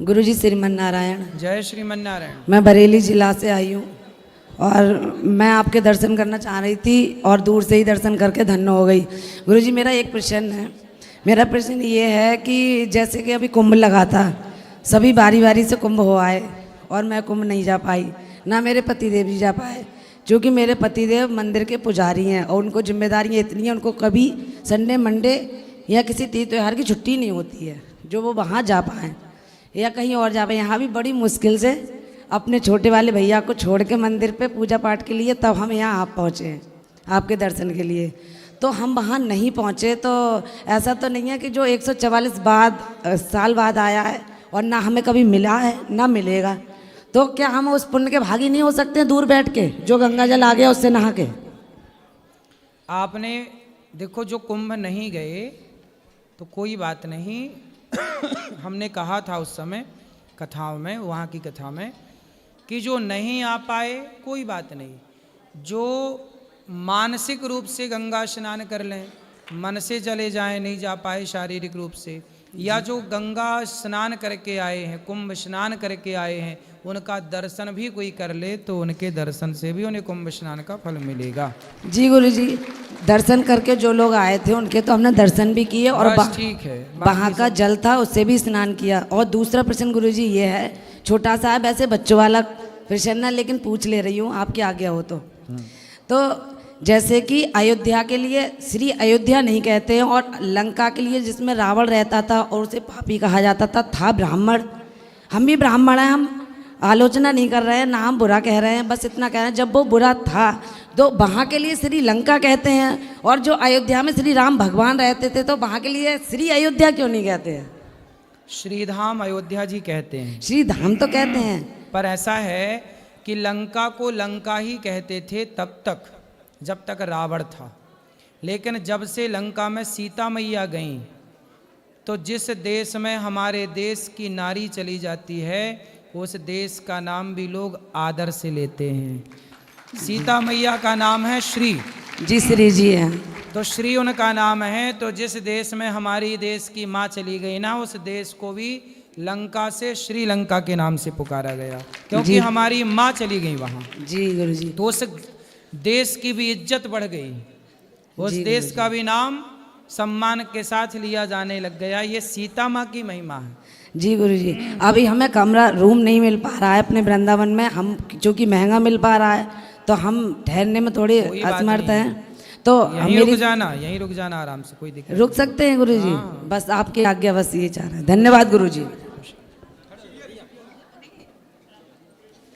गुरुजी श्रीमन नारायण। जय श्रीमन नारायण। मैं बरेली जिला से आई हूँ और मैं आपके दर्शन करना चाह रही थी और दूर से ही दर्शन करके धन्य हो गई। गुरुजी मेरा एक प्रश्न है। मेरा प्रश्न ये है कि जैसे कि अभी कुंभ लगा था, सभी बारी बारी से कुंभ हो आए और मैं कुंभ नहीं जा पाई, ना मेरे पतिदेव जी जा पाए, क्योंकि मेरे पतिदेव मंदिर के पुजारी हैं और उनको जिम्मेदारियाँ इतनी हैं, उनको कभी संडे मंडे या किसी तीज त्यौहार की छुट्टी नहीं होती है जो वो वहाँ जा पाएँ या कहीं और जा पाए। यहाँ भी बड़ी मुश्किल से अपने छोटे वाले भैया को छोड़ के मंदिर पे पूजा पाठ के लिए तब हम यहाँ आप पहुँचे हैं आपके दर्शन के लिए। तो हम वहाँ नहीं पहुँचे तो ऐसा तो नहीं है कि जो 144 साल बाद आया है और ना हमें कभी मिला है ना मिलेगा, तो क्या हम उस पुण्य के भागी नहीं हो सकते हैं दूर बैठ के जो गंगा जल आ गया उससे नहा के? आपने देखो, जो कुंभ नहीं गए तो कोई बात नहीं। हमने कहा था उस समय कथाओं में, वहाँ की कथा में, कि जो नहीं आ पाए कोई बात नहीं, जो मानसिक रूप से गंगा स्नान कर लें, मन से चले जाएं, नहीं जा पाए शारीरिक रूप से, या जो गंगा स्नान करके आए हैं, कुंभ स्नान करके आए हैं, उनका दर्शन भी कोई कर ले तो उनके दर्शन से भी उन्हें कुंभ स्नान का फल मिलेगा। जी गुरुजी, दर्शन करके जो लोग आए थे उनके तो हमने दर्शन भी किए और ठीक है, वहाँ का जल था उससे भी स्नान किया। और दूसरा प्रश्न गुरुजी ये है, छोटा सा है वैसे बच्चों वाला प्रश्न है, लेकिन पूछ ले रही हूँ आपकी आज्ञा हो तो जैसे कि अयोध्या के लिए श्री अयोध्या नहीं कहते हैं और लंका के लिए जिसमें रावण रहता था और उसे पापी कहा जाता था ब्राह्मण। हम भी ब्राह्मण हैं, हम आलोचना नहीं कर रहे हैं, ना हम बुरा कह रहे हैं, बस इतना कह रहे हैं जब वो बुरा था तो वहाँ के लिए श्री लंका कहते हैं और जो अयोध्या में श्री राम भगवान रहते थे तो वहाँ के लिए श्री अयोध्या क्यों नहीं कहते हैं? श्रीधाम अयोध्या जी कहते हैं। श्री धाम तो कहते हैं, पर ऐसा है कि लंका को लंका ही कहते थे तब तक जब तक रावण था, लेकिन जब से लंका में सीता मैया गई तो जिस देश में हमारे देश की नारी चली जाती है उस देश का नाम भी लोग आदर से लेते हैं। सीता मैया का नाम है श्री जी, श्री जी है तो श्री उनका नाम है। तो जिस देश में हमारी देश की माँ चली गई ना, उस देश को भी लंका से श्रीलंका के नाम से पुकारा गया क्योंकि हमारी माँ चली गई वहाँ। जी गुरुजी, तो उस देश की भी इज्जत बढ़ गई, उस देश का भी नाम सम्मान के साथ लिया जाने लग गया। ये सीता माँ की महिमा है। जी गुरुजी, अभी हमें कमरा रूम नहीं मिल पा रहा है अपने वृंदावन में, हम चूँकि महंगा मिल पा रहा है तो हम ठहरने में थोड़े असमर्थ हैं, तो यहीं रुक जाना आराम से, कोई दिक्कत रुक सकते हैं गुरुजी। हाँ। बस आपकी आज्ञा, बस ये चाह रहे हैं। धन्यवाद गुरुजी।